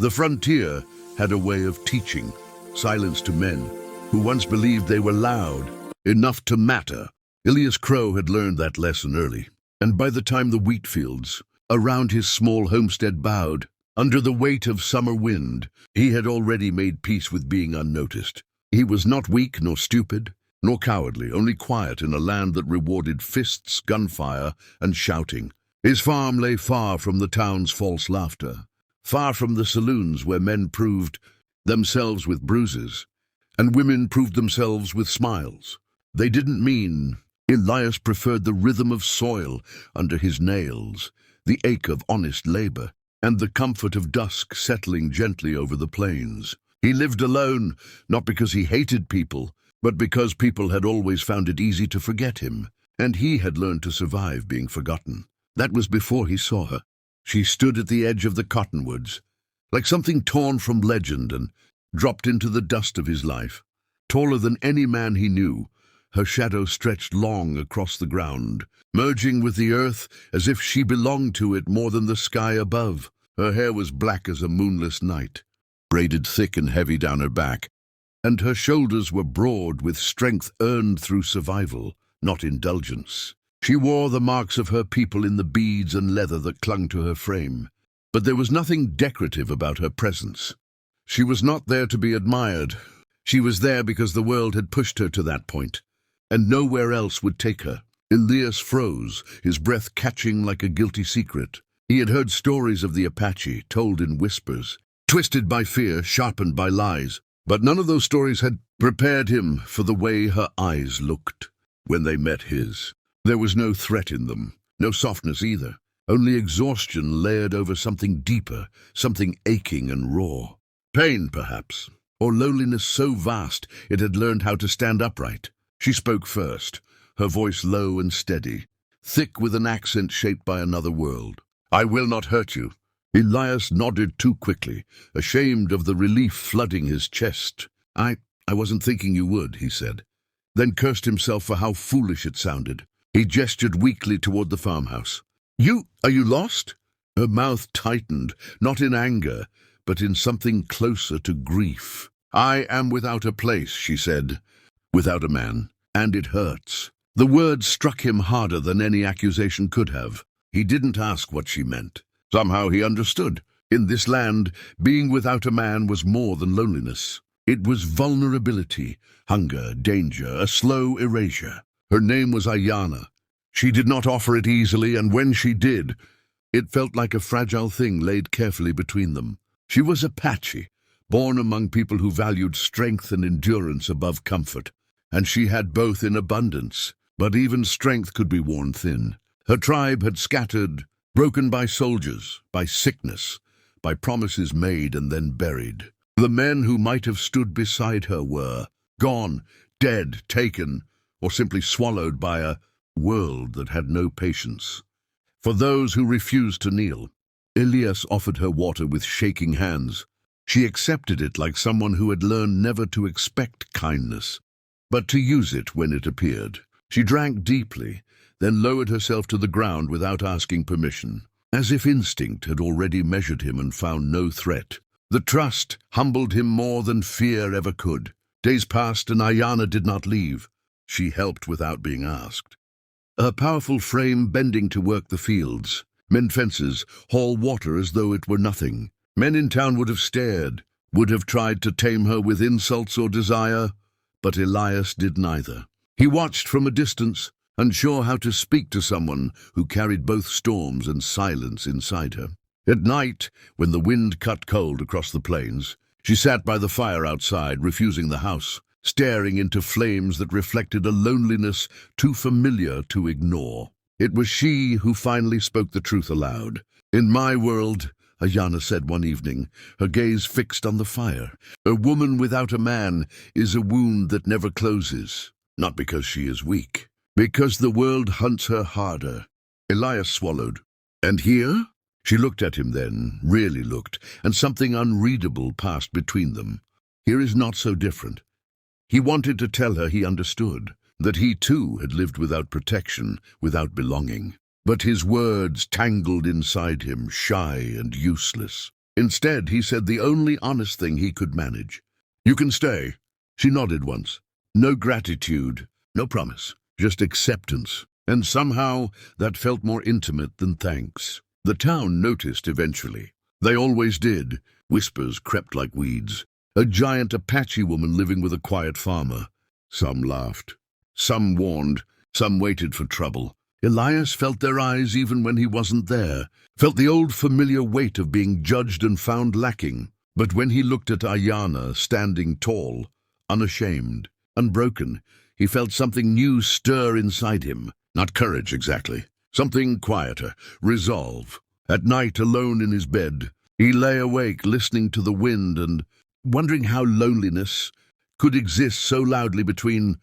The frontier had a way of teaching silence to men who once believed they were loud enough to matter. Ilias Crow had learned that lesson early, and by the time the wheat fields around his small homestead bowed under the weight of summer wind, he had already made peace with being unnoticed. He was not weak nor stupid, nor cowardly, only quiet in a land that rewarded fists, gunfire, and shouting. His farm lay far from the town's false laughter, far from the saloons where men proved themselves with bruises, and women proved themselves with smiles. They didn't mean Elias preferred the rhythm of soil under his nails, the ache of honest labor, and the comfort of dusk settling gently over the plains. He lived alone, not because he hated people, but because people had always found it easy to forget him, and he had learned to survive being forgotten. That was before he saw her. She stood at the edge of the cottonwoods, like something torn from legend and dropped into the dust of his life. Taller than any man he knew, her shadow stretched long across the ground, merging with the earth as if she belonged to it more than the sky above. Her hair was black as a moonless night, braided thick and heavy down her back, and her shoulders were broad with strength earned through survival, not indulgence. She wore the marks of her people in the beads and leather that clung to her frame, but there was nothing decorative about her presence. She was not there to be admired. She was there because the world had pushed her to that point, and nowhere else would take her. Elias froze, his breath catching like a guilty secret. He had heard stories of the Apache, told in whispers, twisted by fear, sharpened by lies. But none of those stories had prepared him for the way her eyes looked when they met his. There was no threat in them, no softness either, only exhaustion layered over something deeper, something aching and raw. Pain, perhaps, or loneliness so vast it had learned how to stand upright. She spoke first, her voice low and steady, thick with an accent shaped by another world. "I will not hurt you." Elias nodded too quickly, ashamed of the relief flooding his chest. I wasn't thinking you would," he said, then cursed himself for how foolish it sounded. He gestured weakly toward the farmhouse. Are you lost?" Her mouth tightened, not in anger, but in something closer to grief. "I am without a place," she said, "without a man, and it hurts." The words struck him harder than any accusation could have. He didn't ask what she meant. Somehow he understood. In this land, being without a man was more than loneliness. It was vulnerability, hunger, danger, a slow erasure. Her name was Ayana. She did not offer it easily, and when she did, it felt like a fragile thing laid carefully between them. She was Apache, born among people who valued strength and endurance above comfort, and she had both in abundance, but even strength could be worn thin. Her tribe had scattered, broken by soldiers, by sickness, by promises made and then buried. The men who might have stood beside her were gone, dead, taken, or simply swallowed by a world that had no patience. For those who refused to kneel, Elias offered her water with shaking hands. She accepted it like someone who had learned never to expect kindness, but to use it when it appeared. She drank deeply, then lowered herself to the ground without asking permission, as if instinct had already measured him and found no threat. The trust humbled him more than fear ever could. Days passed and Ayana did not leave. She helped without being asked. Her powerful frame bending to work the fields, mend fences, haul water as though it were nothing. Men in town would have stared, would have tried to tame her with insults or desire, but Elias did neither. He watched from a distance, unsure how to speak to someone who carried both storms and silence inside her. At night, when the wind cut cold across the plains, she sat by the fire outside, refusing the house, staring into flames that reflected a loneliness too familiar to ignore. It was she who finally spoke the truth aloud. "In my world," Ayana said one evening, her gaze fixed on the fire, "a woman without a man is a wound that never closes, not because she is weak, because the world hunts her harder." Elias swallowed. "And here?" She looked at him then, really looked, and something unreadable passed between them. Here is not so different. He wanted to tell her he understood, that he too had lived without protection, without belonging. But his words tangled inside him, shy and useless. Instead, he said the only honest thing he could manage. "You can stay." She nodded once. No gratitude, no promise, just acceptance. And somehow that felt more intimate than thanks. The town noticed eventually. They always did. Whispers crept like weeds. A giant Apache woman living with a quiet farmer. Some laughed. Some warned. Some waited for trouble. Elias felt their eyes even when he wasn't there. Felt the old familiar weight of being judged and found lacking. But when he looked at Ayana standing tall, unashamed, unbroken, he felt something new stir inside him. Not courage exactly. Something quieter. Resolve. At night, alone in his bed, he lay awake listening to the wind and wondering how loneliness could exist so loudly between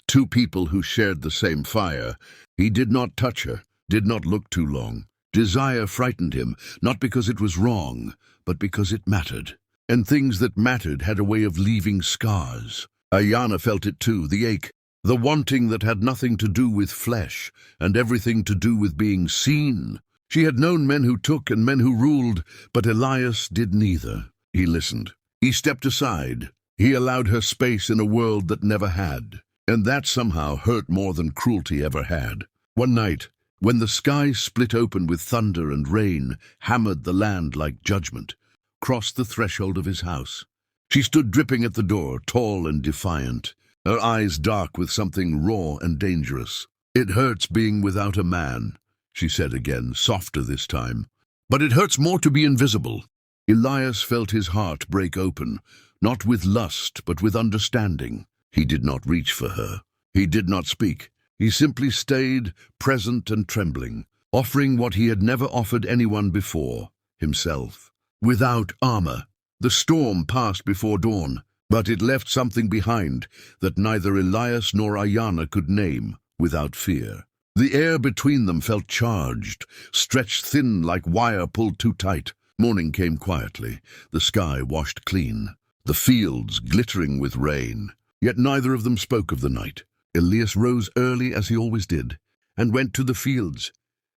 two people who shared the same fire. He did not touch her, did not look too long. Desire frightened him, not because it was wrong, but because it mattered. And things that mattered had a way of leaving scars. Ayana felt it too, the ache, the wanting that had nothing to do with flesh and everything to do with being seen. She had known men who took and men who ruled, but Elias did neither. He listened. He stepped aside. He allowed her space in a world that never had. And that somehow hurt more than cruelty ever had. One night, when the sky split open with thunder and rain, hammered the land like judgment, crossed the threshold of his house. She stood dripping at the door, tall and defiant, her eyes dark with something raw and dangerous. "It hurts being without a man," she said again, softer this time. "But it hurts more to be invisible." Elias felt his heart break open, not with lust, but with understanding. He did not reach for her. He did not speak. He simply stayed, present and trembling, offering what he had never offered anyone before, himself. Without armor, the storm passed before dawn, but it left something behind that neither Elias nor Ayana could name without fear. The air between them felt charged, stretched thin like wire pulled too tight. Morning came quietly, the sky washed clean, the fields glittering with rain. Yet neither of them spoke of the night. Elias rose early as he always did, and went to the fields,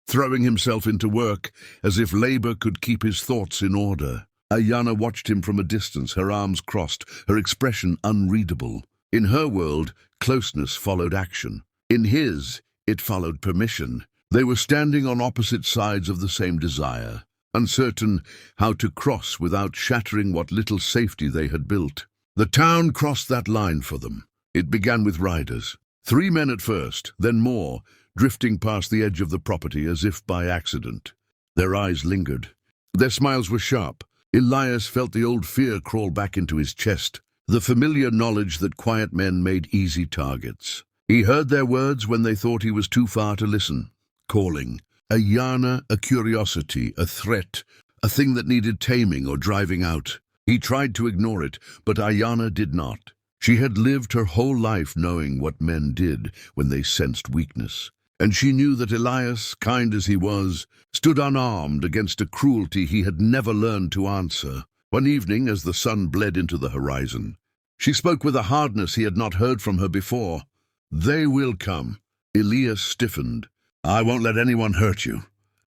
throwing himself into work as if labor could keep his thoughts in order. Ayana watched him from a distance, her arms crossed, her expression unreadable. In her world, closeness followed action. In his, it followed permission. They were standing on opposite sides of the same desire, uncertain how to cross without shattering what little safety they had built. The town crossed that line for them. It began with riders. 3 men at first, then more, drifting past the edge of the property as if by accident. Their eyes lingered. Their smiles were sharp. Elias felt the old fear crawl back into his chest, the familiar knowledge that quiet men made easy targets. He heard their words when they thought he was too far to listen. Calling. Ayana, a curiosity, a threat, a thing that needed taming or driving out. He tried to ignore it, but Ayana did not. She had lived her whole life knowing what men did when they sensed weakness. And she knew that Elias, kind as he was, stood unarmed against a cruelty he had never learned to answer. One evening, as the sun bled into the horizon, she spoke with a hardness he had not heard from her before. "They will come." Elias stiffened. "I won't let anyone hurt you."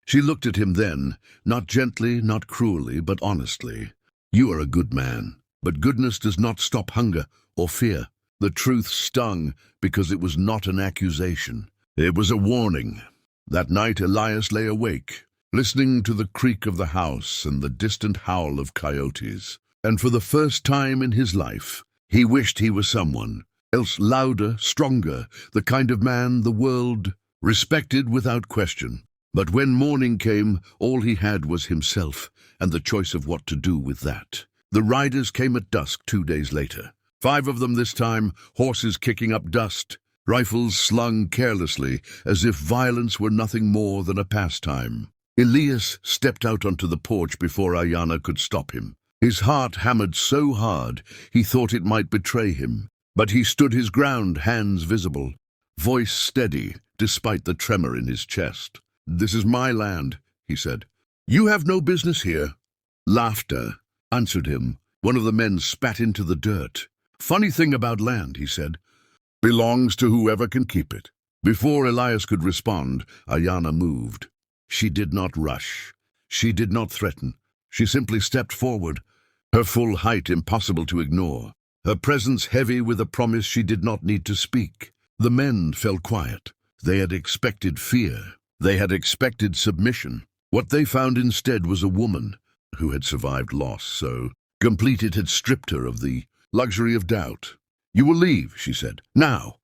She looked at him then, not gently, not cruelly, but honestly. "You are a good man, but goodness does not stop hunger or fear." The truth stung because it was not an accusation. It was a warning. That night Elias lay awake, listening to the creak of the house and the distant howl of coyotes. And for the first time in his life, he wished he was someone else, louder, stronger, the kind of man the world respected without question. But when morning came, all he had was himself and the choice of what to do with that. The riders came at dusk 2 days later. 5 of them this time, horses kicking up dust, rifles slung carelessly as if violence were nothing more than a pastime. Elias stepped out onto the porch before Ayana could stop him. His heart hammered so hard he thought it might betray him. But he stood his ground, hands visible, voice steady despite the tremor in his chest. "This is my land," he said. "You have no business here." Laughter answered him. One of the men spat into the dirt. "Funny thing about land," he said. "Belongs to whoever can keep it." Before Elias could respond, Ayana moved. She did not rush. She did not threaten. She simply stepped forward, her full height impossible to ignore, her presence heavy with a promise she did not need to speak. The men fell quiet. They had expected fear. They had expected submission. What they found instead was a woman who had survived loss, so complete it had stripped her of the luxury of doubt. "You will leave," she said. "Now."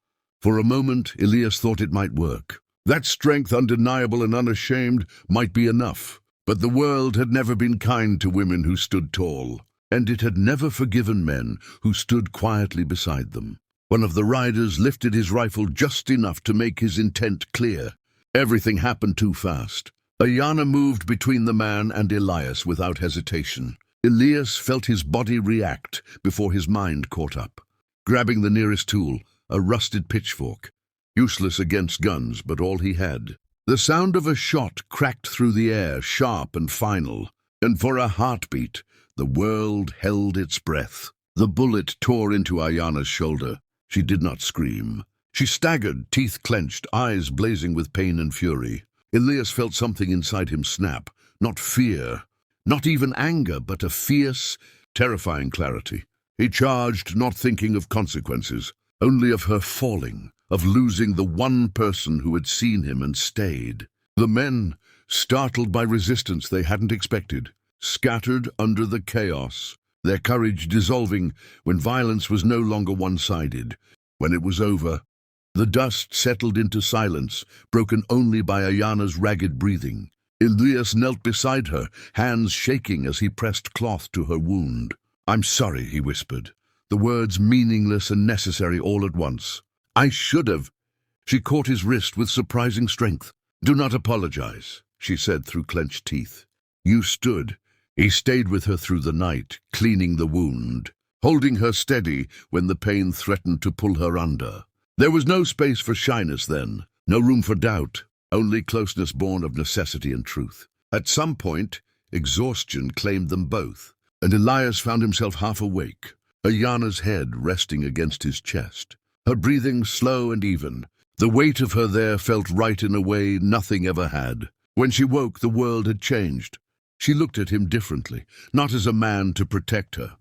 For a moment, Elias thought it might work. That strength, undeniable and unashamed, might be enough. But the world had never been kind to women who stood tall, and it had never forgiven men who stood quietly beside them. One of the riders lifted his rifle just enough to make his intent clear. Everything happened too fast. Ayanna moved between the man and Elias without hesitation. Elias felt his body react before his mind caught up. Grabbing the nearest tool, a rusted pitchfork, useless against guns, but all he had. The sound of a shot cracked through the air, sharp and final, and for a heartbeat, the world held its breath. The bullet tore into Ayanna's shoulder. She did not scream. She staggered, teeth clenched, eyes blazing with pain and fury. Elias felt something inside him snap, not fear, not even anger, but a fierce, terrifying clarity. He charged, not thinking of consequences, only of her falling, of losing the one person who had seen him and stayed. The men, startled by resistance they hadn't expected, scattered under the chaos, their courage dissolving when violence was no longer one-sided. When it was over, the dust settled into silence, broken only by Ayanna's ragged breathing. Elias knelt beside her, hands shaking as he pressed cloth to her wound. "I'm sorry," he whispered, the words meaningless and necessary all at once. "I should have." She caught his wrist with surprising strength. "Do not apologize," she said through clenched teeth. "You stood." He stayed with her through the night, cleaning the wound, holding her steady when the pain threatened to pull her under. There was no space for shyness then, no room for doubt, only closeness born of necessity and truth. At some point, exhaustion claimed them both, and Elias found himself half awake, Ayanna's head resting against his chest, her breathing slow and even. The weight of her there felt right in a way nothing ever had. When she woke, the world had changed. She looked at him differently, not as a man to protect her,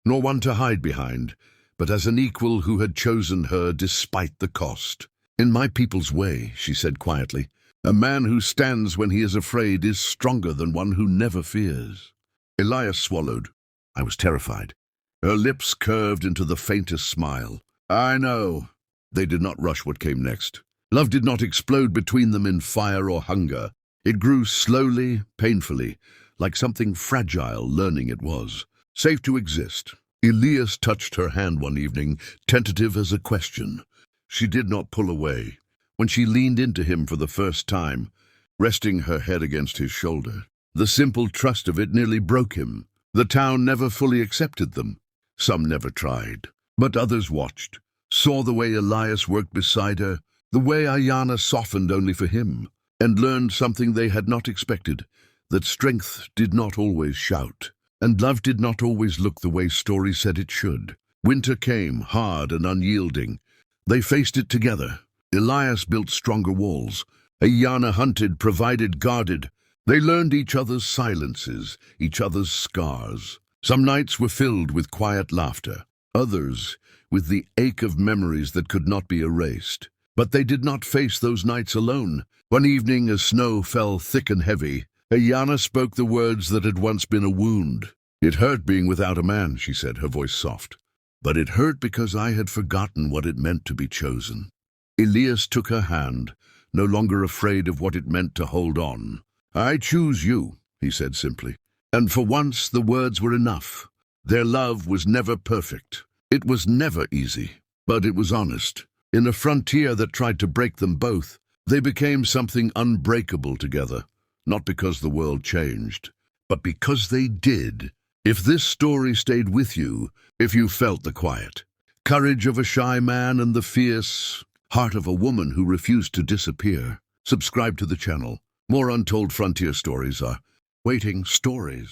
nor one to hide behind, but as an equal who had chosen her despite the cost. "In my people's way," she said quietly, "a man who stands when he is afraid is stronger than one who never fears." Elias swallowed. "I was terrified." Her lips curved into the faintest smile. "I know." They did not rush what came next. Love did not explode between them in fire or hunger. It grew slowly, painfully, like something fragile learning it was, safe to exist. Elias touched her hand one evening, tentative as a question. She did not pull away. When she leaned into him for the first time, resting her head against his shoulder, the simple trust of it nearly broke him. The town never fully accepted them. Some never tried, but others watched, saw the way Elias worked beside her, the way Ayanna softened only for him, and learned something they had not expected, that strength did not always shout, and love did not always look the way story said it should. Winter came, hard and unyielding. They faced it together. Elias built stronger walls. Ayanna hunted, provided, guarded. They learned each other's silences, each other's scars. Some nights were filled with quiet laughter, others with the ache of memories that could not be erased. But they did not face those nights alone. One evening, as snow fell thick and heavy, Ayanna spoke the words that had once been a wound. "It hurt being without a man," she said, her voice soft. "But it hurt because I had forgotten what it meant to be chosen." Elias took her hand, no longer afraid of what it meant to hold on. "I choose you," he said simply. And for once the words were enough. Their love was never perfect. It was never easy, but it was honest. In a frontier that tried to break them both, they became something unbreakable together. Not because the world changed, but because they did. If this story stayed with you, if you felt the quiet courage of a shy man and the fierce heart of a woman who refused to disappear, subscribe to the channel. More Untold Frontier stories are waiting, stories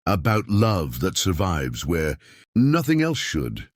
about love that survives where nothing else should.